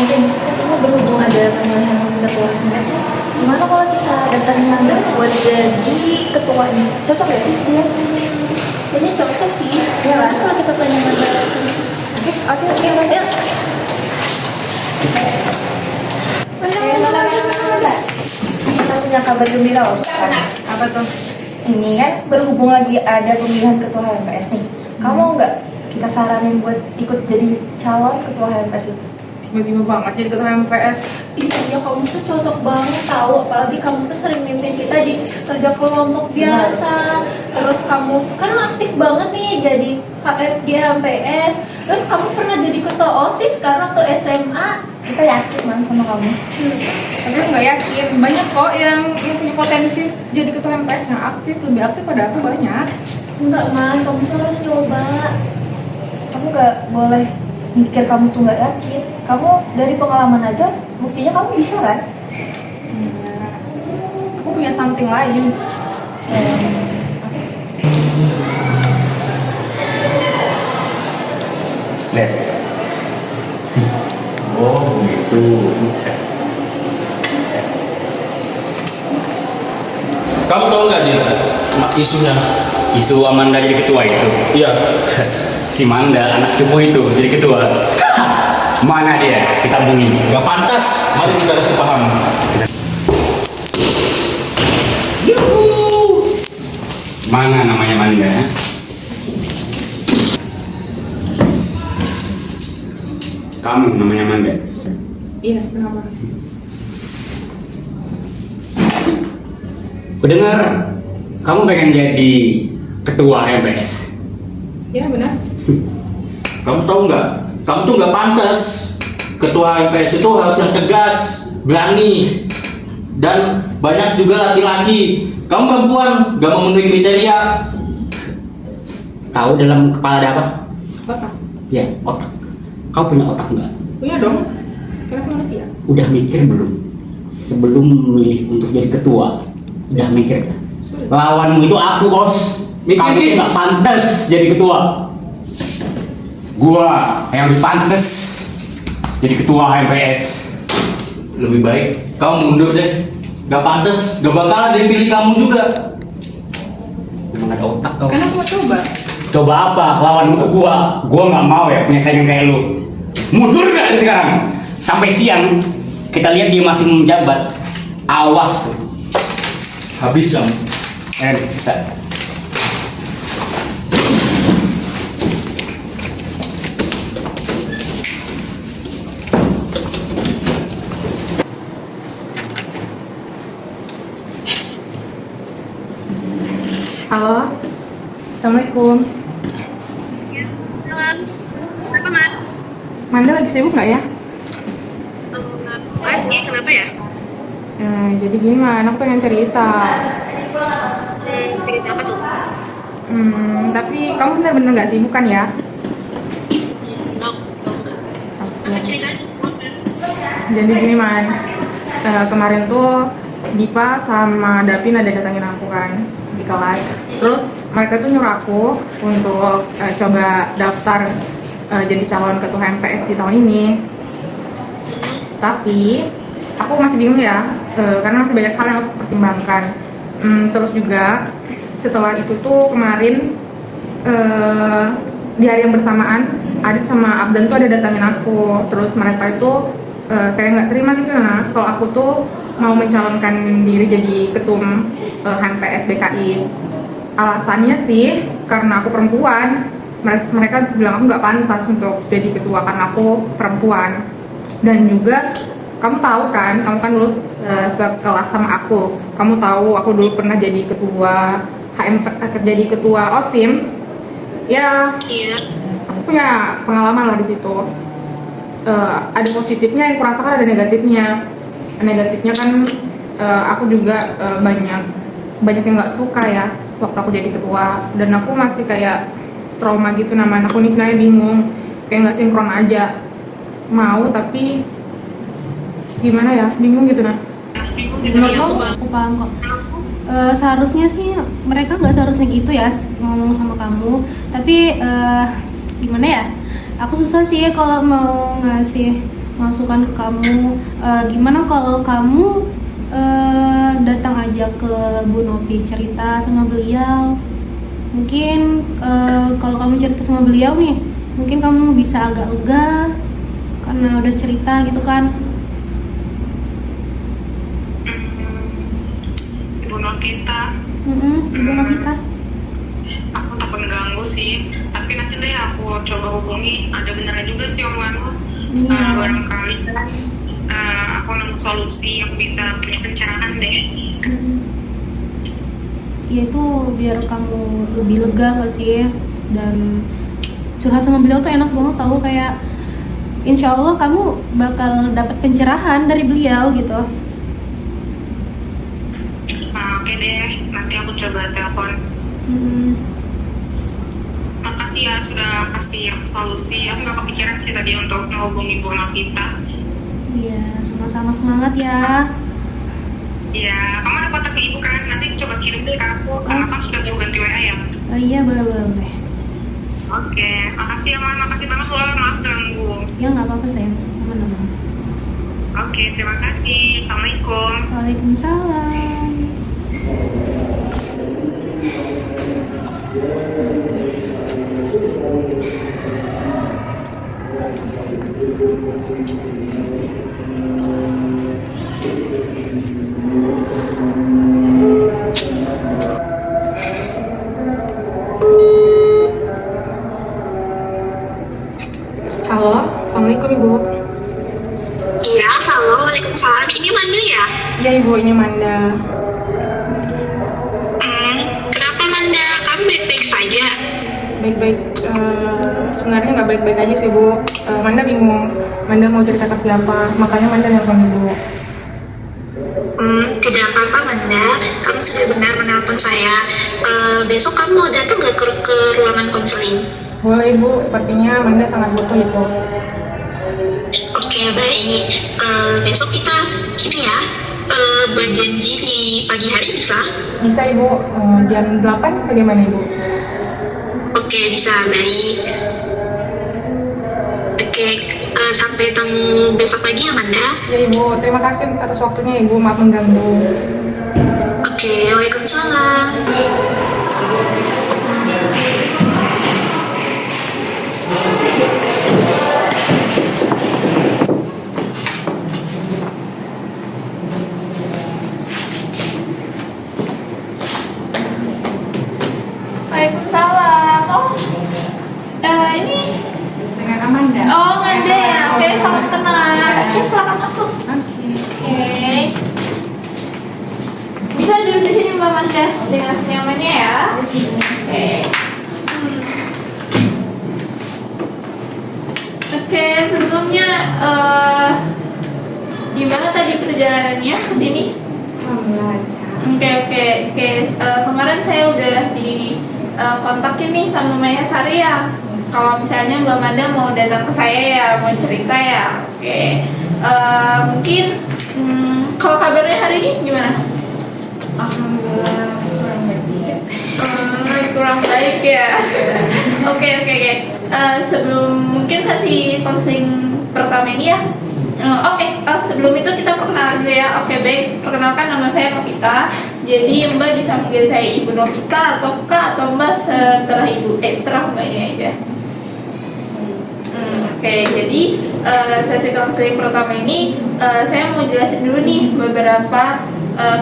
mungkin kamu berhubung ada pemilihan ketua HMPS nih, gimana kalau kita datangin Manda buat jadi ketuanya? Cocok gak sih dia? Kayaknya cocok sih. Ya kan kalau kita pengen Manda sini. Oke, Manda. Manda. Kita punya kabar gembira loh. Apa tuh? Ini kan berhubung lagi ada pemilihan ketua HMPS nih. Kamu nggak kita saranin buat ikut jadi calon ketua HMPS itu? Tiba-tiba banget jadi ketua MPS. Iya, kamu tuh cocok banget tahu, apalagi kamu tuh sering mimpin kita di kerja kelompok biasa. Terus kamu kan aktif banget nih jadi HFD HMPS. Terus kamu pernah jadi ketua OSIS karena waktu SMA. Kita yakin man sama kamu. Tapi aku nggak yakin, banyak kok yang punya potensi jadi ketua MPS yang aktif, lebih aktif pada aku banyak. Enggak mas, kamu tuh harus nyoba. Kamu nggak boleh mikir kamu tuh nggak yakin. Kamu dari pengalaman aja, buktinya kamu bisa kan? Aku punya something lain. Lihat. Oh gitu. Kamu tahu nggak dia isunya? Isu Amanda jadi ketua itu. Iya. Si Manda anak cupu itu jadi ketua. Mana dia? Kita hubungi. Gak pantas. Mari kita kasih paham. Mana namanya Manda? Kamu namanya Manda. Iya, kenapa? Kudengar kamu pengen jadi ketua MPS. Iya benar. Kamu tahu nggak? Kamu tuh nggak pantas. Ketua MPS itu harus yang tegas, berani, dan banyak juga laki-laki. Kamu perempuan, gak memenuhi kriteria. Tahu dalam kepala ada apa? Otak. Ya, otak. Kau punya otak nggak? Punya dong. Karena manusia. Udah mikir belum? Sebelum memilih untuk jadi ketua, udah mikir kan? Sudah. Lawanmu itu aku, bos. Mikir, Kamu Kids. nggak pantas jadi ketua. Gua yang lebih pantas jadi ketua HMPS. Lebih baik kamu mundur deh. Gak pantas, gak bakalan ada yang pilih kamu juga. Memang ada otak kau. Karena aku mau coba. Coba apa? Lawanmu tuh gua. Gua nggak mau ya punya saingan kayak lu. Mundur nggak dari sekarang? Sampai siang kita lihat dia masih menjabat. Awas. Habis kamu. Kita. Halo. Assalamualaikum. Halo, kenapa Man? Manda lagi sibuk nggak ya? Sih, kenapa ya? Jadi gini Man, aku pengen cerita. Cerita apa tuh? Tapi kamu bener-bener nggak sibuk kan ya? Enggak. Apa ceritanya? Jadi gini Man, kemarin tuh Dipa sama Davin ada datangin aku kan di kelas. Terus mereka tuh nyuruh aku untuk coba daftar jadi calon ketua MPS di tahun ini. Tapi aku masih bingung ya, karena masih banyak hal yang harus dipertimbangkan. Terus juga setelah itu tuh kemarin di hari yang bersamaan Adit sama Abdan tuh ada datangin aku. Terus mereka itu kayak nggak terima gitu nah kalau aku tuh mau mencalonkan diri jadi ketum HMPS BKI. Alasannya sih karena aku perempuan. Mereka bilang aku nggak pantas untuk jadi ketua karena aku perempuan. Dan juga kamu tahu kan, kamu kan dulu sekelas sama aku. Kamu tahu aku dulu pernah jadi ketua jadi ketua OSIM. Ya, Iya. aku punya pengalaman lah di situ. Ada positifnya yang kurasakan, ada negatifnya. Negatifnya kan aku juga banyak yang nggak suka ya waktu aku jadi ketua, dan aku masih kayak trauma gitu namanya. Aku nih sebenarnya bingung, kayak nggak sinkron aja, mau tapi gimana ya, bingung gitu nah. Menurut lo? Aku paham kok. Seharusnya sih mereka nggak seharusnya gitu ya ngomong sama kamu, tapi gimana ya, aku susah sih kalau mau ngasih masukan ke kamu. Gimana kalau kamu datang aja ke Bu Novi, cerita sama beliau. Mungkin kalau kamu cerita sama beliau nih, mungkin kamu bisa agak lega karena udah cerita gitu kan. Ibu Novita, Ibu Novita. aku takut mengganggu sih, tapi nanti deh aku coba hubungi. Ada benernya juga sih omonganmu. Iya. Barangkali kan aku nemu solusi yang bisa punya pencerahan deh. Ya itu biar kamu lebih lega gak sih, dan curhat sama beliau tuh enak banget tahu, kayak insya Allah kamu bakal dapat pencerahan dari beliau gitu. Oke deh, nanti aku coba telepon. Makasih ya sudah kasih aku solusi. Aku nggak kepikiran sih tadi untuk menghubungi Bu Novita. Iya, sama-sama, semangat ya. Iya, kamu ada kontaknya ibu kan? Nanti coba kirim deh ke aku, karena kan sudah mau ganti WA ya. Iya, boleh. Oke, makasih ya Man, makasih banget loh, maaf ganggu. Ya nggak apa-apa sayang, aman-aman. Oke, terima kasih. Assalamualaikum. Waalaikumsalam. Halo, assalamualaikum Ibu. Iya, halo, waalaikumsalam. Ini Manda ya? Iya Ibu, ini Manda. Kenapa Manda? Kamu baik-baik saja? Baik-baik, sebenarnya nggak baik-baik aja sih Bu. Manda bingung, Manda mau cerita ke siapa, makanya Manda nelfon Ibu. Tidak apa-apa Manda, kamu sudah benar menelpon saya. Besok kamu mau datang nggak ke ruangan konseling? Boleh Ibu, sepertinya Manda sangat butuh itu. Oke, baik. Besok kita berjanji di pagi hari bisa? Bisa Ibu, jam 8 bagaimana Ibu? Oke, bisa, baik. Oke, sampai ketemu besok pagi ya Manda. Ya Ibu, terima kasih atas waktunya Ibu, maaf mengganggu. Oke, waalaikumsalam. Waalaikumsalam. Oh, ini Dengan Amanda. oh Manda ya. Oke, salam kenal. Oke, silakan masuk. Oke. Bisa duduk di sini Mbak Manda dengan senyamannya ya. Oke. Oke, sebelumnya gimana tadi perjalanannya ke sini? Alhamdulillah lancar. Oke. Kemarin saya udah kontakin nih sama Maya Sari ya. Kalau misalnya Mbak Manda mau datang ke saya ya, mau cerita ya. Oke. Mungkin kalau kabarnya hari ini gimana? Alhamdulillah kurang baik. Kurang baik ya. Oke. Sebelum mungkin sesi konseling pertama ini ya. Sebelum itu kita perkenalan dulu ya. Oke, baik. Perkenalkan, nama saya Novita. Jadi Mbak bisa manggil saya Ibu Novita atau Kak atau Mbak setelah setelah Mbaknya aja. Oke, jadi sesi konseling pertama ini saya mau jelasin dulu nih beberapa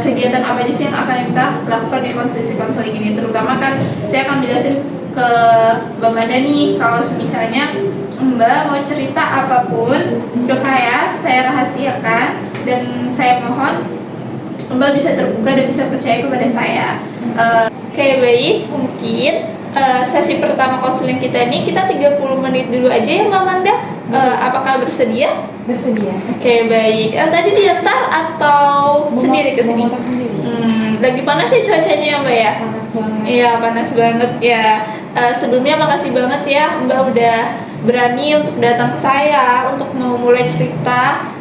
kegiatan apa aja sih yang akan kita lakukan di sesi konseling ini. Terutama kan saya akan jelasin ke Mbak Manda nih, kalau misalnya Mbak mau cerita apapun ke saya rahasiakan dan saya mohon Mbak bisa terbuka dan bisa percaya kepada saya. Oke, baik, mungkin sesi pertama konseling kita ini kita 30 menit dulu aja ya Mbak Manda. Apakah bersedia? Bersedia. Oke, baik. Tadi diantar atau sendiri ke sini? Lagi panas ya cuacanya ya Mbak ya? Panas banget. Iya, panas banget ya. Sebelumnya makasih banget ya Mbak udah berani untuk datang ke saya untuk mau mulai cerita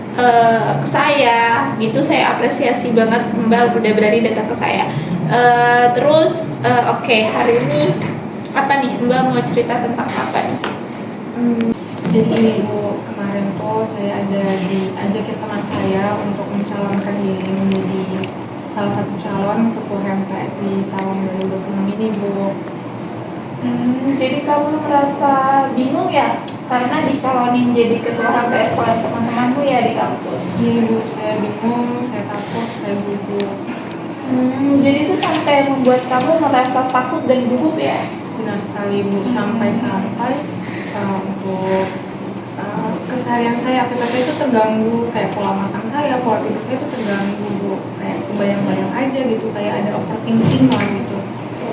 ke saya gitu. Saya apresiasi banget Mbak udah berani datang ke saya. Terus oke, hari ini apa nih Mbak mau cerita tentang apa nih? Jadi Bu, kemarin tuh saya ada diajakin teman saya untuk mencalonkan diri menjadi salah satu calon ketua HMPS di tahun 2026 ini Bu. Jadi kamu merasa bingung ya karena dicalonin jadi ketua HPS oleh teman-temanmu ya di kampus. Iya Bu, saya bingung, saya takut, saya gugup. Jadi itu sampai membuat kamu merasa takut dan gugup ya? Benar sekali Bu, sampai-sampai untuk keseharian saya, aktivitas saya itu terganggu, kayak pola makan saya, pola tidur saya itu terganggu Bu, kayak kebayang-bayang aja gitu, kayak ada overthinking lah gitu.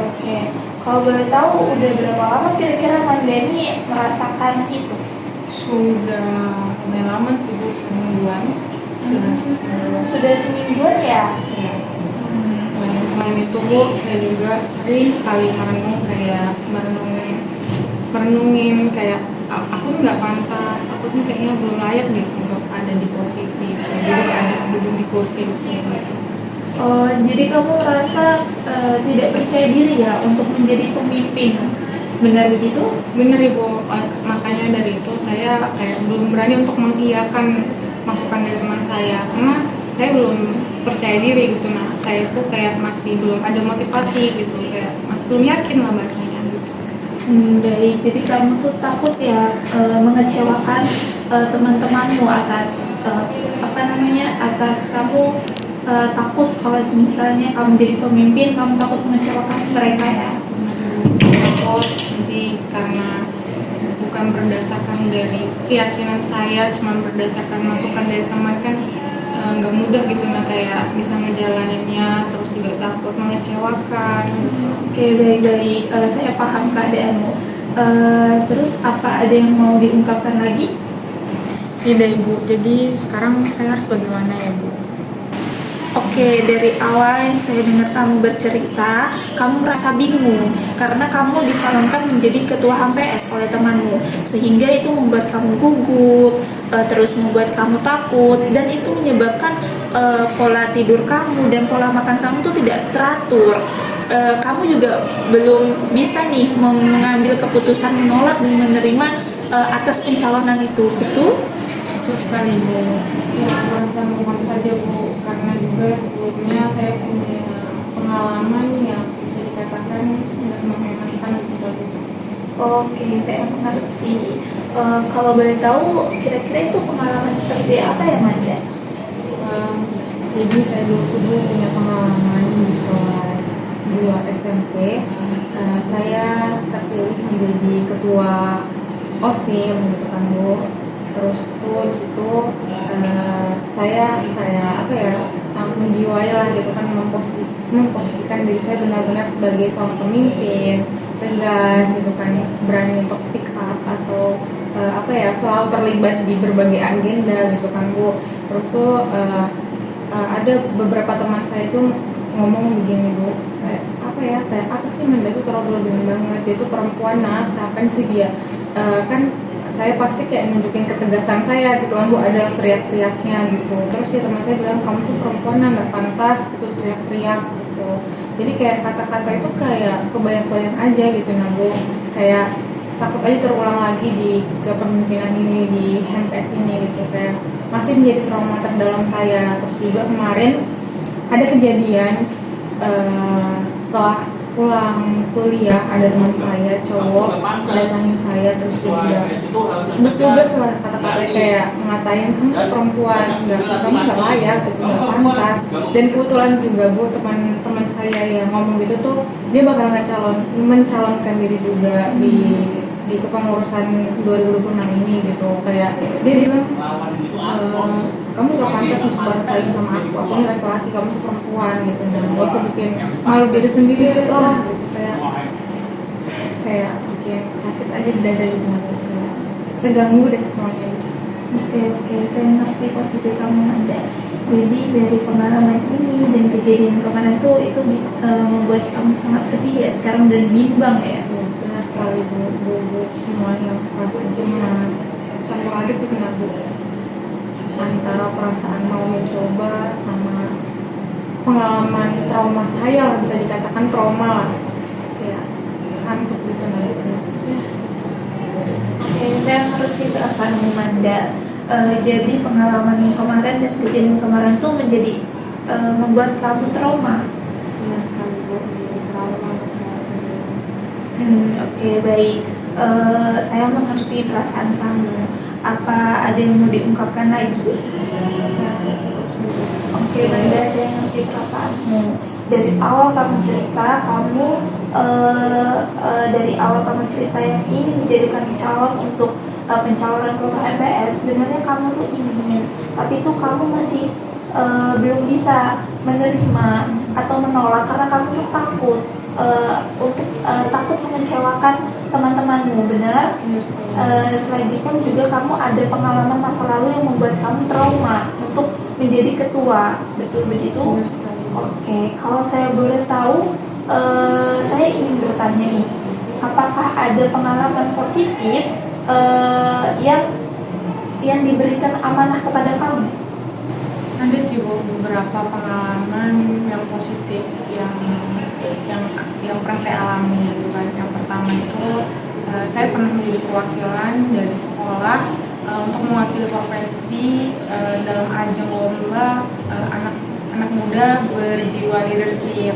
Oke. Kalau boleh tahu udah berapa lama kira-kira Mandani merasakan itu? Sudah lumayan lama sih Bu, semingguan. Sudah semingguan ya? Ya. Nah, selain itu Bu, saya juga sering sekali merenungin kayak aku nggak pantas, aku nih kayaknya belum layak gitu untuk ada di posisi itu. Jadi kayak ada duduk di kursi gitu. Oh, jadi kamu merasa tidak percaya diri ya untuk menjadi pemimpin? Benar begitu? Bener Ibu, makanya dari itu saya kayak belum berani untuk mengiyakan masukan dari teman saya karena saya belum percaya diri gitu. Nah, saya itu kayak masih belum ada motivasi gitu, kayak masih belum yakin lah bahasanya gitu. Baik, jadi kamu tuh takut ya mengecewakan teman-temanmu atas atas kamu takut kalau misalnya kamu jadi pemimpin, kamu takut mengecewakan mereka ya? Saya takut nanti karena bukan berdasarkan dari keyakinan saya, cuma berdasarkan masukan dari teman kan nggak mudah gitu, nah kayak bisa ngejalaninnya, terus juga takut mengecewakan gitu. Oke, baik-baik, saya paham keadaanmu. Terus apa ada yang mau diungkapkan lagi? Tidak Ibu, jadi sekarang saya harus bagaimana ya Bu? Oke, dari awal yang saya dengar kamu bercerita, kamu merasa bingung karena kamu dicalonkan menjadi ketua HMPS oleh temanmu, sehingga itu membuat kamu gugup, terus membuat kamu takut, dan itu menyebabkan pola tidur kamu dan pola makan kamu tuh tidak teratur. Kamu juga belum bisa nih mengambil keputusan menolak dan menerima atas pencalonan itu, betul? Betul sekali Bu, ya merasa mohon saja Bu, karena juga sebelumnya saya punya pengalaman yang bisa dikatakan nggak mengenakan gitu Bu. Oke, saya mengerti. Kalau boleh tahu, kira-kira itu pengalaman seperti apa ya, Manda? Jadi saya dulu punya pengalaman di kelas 2 SMP. Saya terpilih menjadi ketua OSIS gitu kan Bu. Terus tuh di situ saya kayak sangat menjiwai lah gitu kan, memposisikan diri saya benar-benar sebagai seorang pemimpin tegas gitu kan, berani untuk speak up atau selalu terlibat di berbagai agenda gitu kan Bu. Terus tuh ada beberapa teman saya itu ngomong begini Bu, kayak apa sih Manda tuh terlalu berlebihan banget, dia tuh perempuan, nah kapan sih dia kan saya pasti kayak nunjukin ketegasan saya gitu kan Bu, adalah teriak-teriaknya gitu. Terus ya teman saya bilang, kamu tuh perempuan nggak pantas gitu teriak-teriak gitu. Jadi kayak kata-kata itu kayak kebayang-bayang aja gitu nah Bu, kayak takut aja terulang lagi di kepemimpinan ini, di HMPS ini gitu, kayak masih menjadi trauma terdalam saya. Terus juga kemarin ada kejadian setelah pulang kuliah, ada teman saya cowok datangin saya, terus dia bilang 11-12 lah kata-kata kayak ngatain kamu tuh perempuan, kamu nggak layak gitu, nggak pantas. Dan kebetulan juga Bu, teman saya yang ngomong gitu tuh dia bakal mencalonkan diri juga di kepengurusan 2026 ini gitu. Kayak dia bilang kamu gak pantas disebar saya sama aku ini laki-laki, kamu tuh perempuan gitu, dan gak usah bikin malu diri sendiri lah gitu, kayak bikin sakit aja di dada gitu, kayak terganggu deh semuanya gitu. Oke, saya ngerti posisi kamu ada. Jadi dari pengalaman ini dan kejadian kemarin itu bisa membuat kamu sangat sedih ya sekarang dan bimbang ya. Benar sekali Bu, semuanya perasaan cemas campur aduk itu benar Bu, antara perasaan mau mencoba sama pengalaman trauma saya lah, bisa dikatakan trauma lah, kayak kantuk gitu nah itu. Oke, saya mengerti perasaanmu Manda. Jadi pengalaman kemarin dan kejadian kemarin tuh menjadi membuat kamu trauma. Benar sekali Bu, menjadi trauma untuk saya sendiri. Oke, baik. Saya mengerti perasaan kamu. Apa ada yang mau diungkapkan lagi? Saya cukup sudah. Oke, Manda, saya ngerti perasaanmu. Dari awal kamu cerita, dari awal kamu cerita yang ingin menjadikan calon untuk pencalonan ketua MPS. Sebenarnya kamu tuh ingin, tapi tuh kamu masih belum bisa menerima atau menolak karena kamu tuh takut takut mengecewakan teman-temanmu, benar? Selain itu juga kamu ada pengalaman masa lalu yang membuat kamu trauma untuk menjadi ketua, betul begitu? Oke, kalau saya boleh tahu, saya ingin bertanya nih, apakah ada pengalaman positif yang diberikan amanah kepada kamu? Ada sih Bu, beberapa pengalaman yang positif yang pernah saya alami gitu kan. Yang pertama itu saya pernah menjadi perwakilan dari sekolah untuk mewakili provinsi dalam ajang lomba anak muda berjiwa leadership.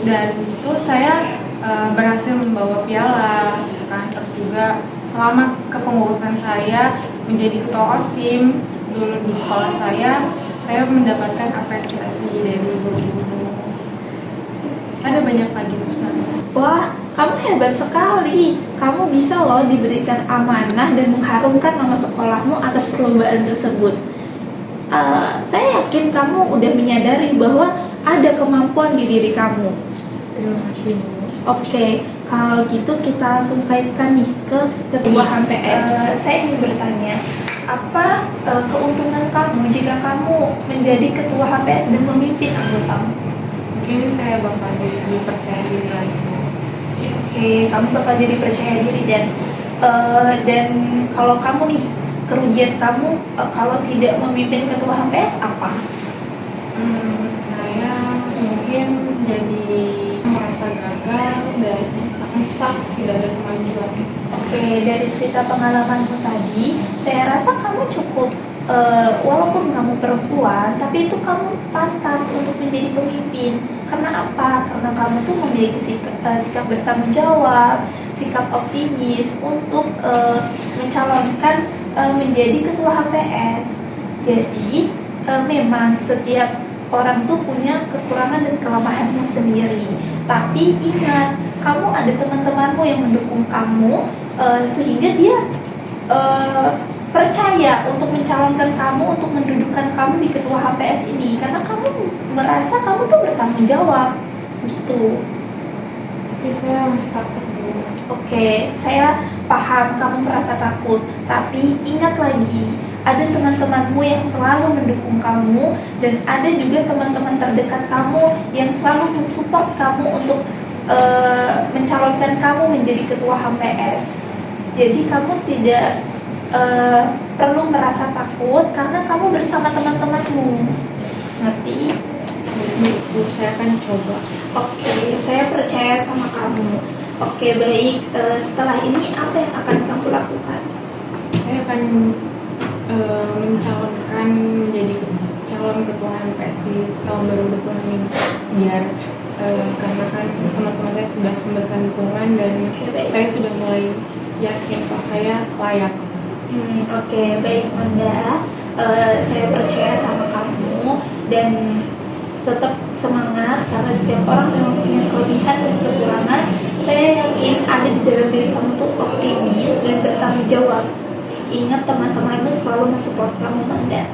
Dan di situ saya berhasil membawa piala gitu kan. Terus juga selama kepengurusan saya menjadi ketua OSIM dulu di sekolah saya mendapatkan apresiasi dari guru-guru. Ada banyak lagi sebenarnya. Wah, kamu hebat sekali. Kamu bisa loh diberikan amanah dan mengharumkan nama sekolahmu atas perlombaan tersebut. Saya yakin kamu udah menyadari bahwa ada kemampuan di diri kamu. Terima kasih Bu. Oke, kalau gitu kita langsung kaitkan nih ke ketua HMPS. Saya ingin bertanya, apa keuntungan kamu jika kamu menjadi ketua HMPS dan memimpin anggotamu? Mungkin saya bakal jadi percaya diri lagi. Oke, kamu bakal jadi percaya diri dan kalau kamu nih, kerugian kamu kalau tidak memimpin ketua HMPS apa? Saya mungkin jadi merasa gagal dan akan stuck, tidak ada kemajuan. Oke, dari cerita pengalamanmu tadi, saya rasa kamu cukup, walaupun kamu perempuan, tapi itu kamu pantas untuk menjadi pemimpin. Karena apa? Karena kamu tuh memiliki sikap bertanggung jawab, sikap optimis untuk mencalonkan menjadi ketua HPS. Jadi memang setiap orang tuh punya kekurangan dan kelemahannya sendiri. Tapi ingat, kamu ada teman-temanmu yang mendukung kamu, sehingga dia percaya untuk mencalonkan kamu, untuk mendudukan kamu di ketua HPS ini, karena kamu merasa kamu tuh bertanggung jawab gitu. Tapi saya masih takut Bu. Oke, saya paham kamu merasa takut, tapi ingat lagi, ada teman-temanmu yang selalu mendukung kamu, dan ada juga teman-teman terdekat kamu yang selalu mensupport kamu untuk mencalonkan kamu menjadi ketua HMPS. Jadi kamu tidak perlu merasa takut karena kamu bersama teman-temanmu. Ngerti? Bu, saya akan coba. Oke, saya percaya sama kamu. Oke, baik. Setelah ini apa yang akan kamu lakukan? Saya akan mencalonkan menjadi calon ketua MPS di tahun 2020 ini, biar karena kan teman-teman saya sudah memberikan dukungan dan saya sudah mulai yakin kalau saya layak. Oke, baik Manda. Saya percaya sama kamu dan tetap semangat karena setiap orang memang punya kelebihan dan kekurangan. Saya yakin ada di dalam diri kamu tuh optimis dan bertanggung jawab. Ingat, teman-temanmu selalu mensupport kamu, Manda.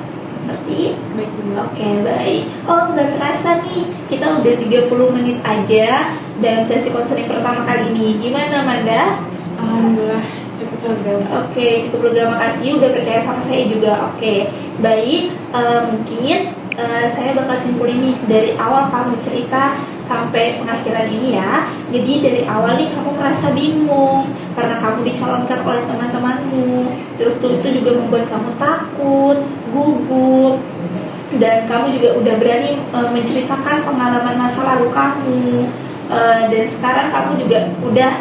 Ngerti? Baik Bu. Oke, baik. Oh, nggak terasa nih, kita udah 30 menit aja dalam sesi konseling pertama kali ini. Gimana, Manda? Alhamdulillah cukup lega. Oke, cukup lega, makasih udah percaya sama saya juga. Oke, baik. Mungkin saya bakal simpulin nih dari awal kamu cerita sampai pengakhiran ini ya. Jadi dari awal nih kamu merasa bingung karena kamu dicalonkan oleh teman-temanmu. Terus itu juga membuat kamu takut, gugup, dan kamu juga udah berani menceritakan pengalaman masa lalu kamu. Dan sekarang kamu juga udah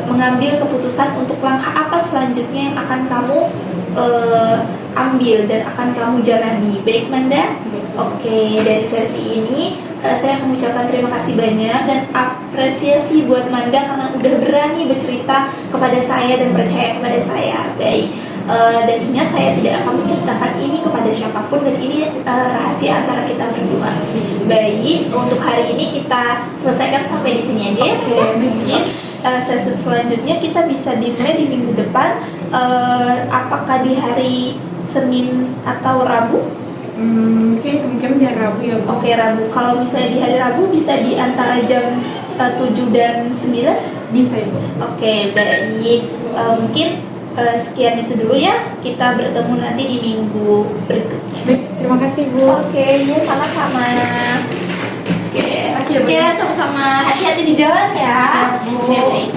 mengambil keputusan untuk langkah apa selanjutnya yang akan kamu ambil dan akan kamu jalani. Baik Manda? Oke, dari sesi ini saya mengucapkan terima kasih banyak dan apresiasi buat Manda karena udah berani bercerita kepada saya dan percaya kepada saya. Baik. Dan ingat, saya tidak akan menceritakan ini kepada siapapun dan ini rahasia antara kita berdua. Baik, untuk hari ini kita selesaikan sampai di sini aja ya. Mungkin sesi selanjutnya kita bisa dimulai di minggu depan. Apakah di hari Senin atau Rabu? Mungkin kemungkinan di hari Rabu ya, Bu. Oke, Rabu. Kalau misalnya di hari Rabu bisa di antara jam 7 dan 9? Bisa, Ibu. Oke, baik. Mungkin sekian itu dulu ya. Kita bertemu nanti di minggu berikutnya. Baik, terima kasih, Bu. Oke, ya sama-sama. Oke, Makasih ya, Bu. sama-sama. Hati-hati di jalan ya. Siap, Bu. Oke, baik.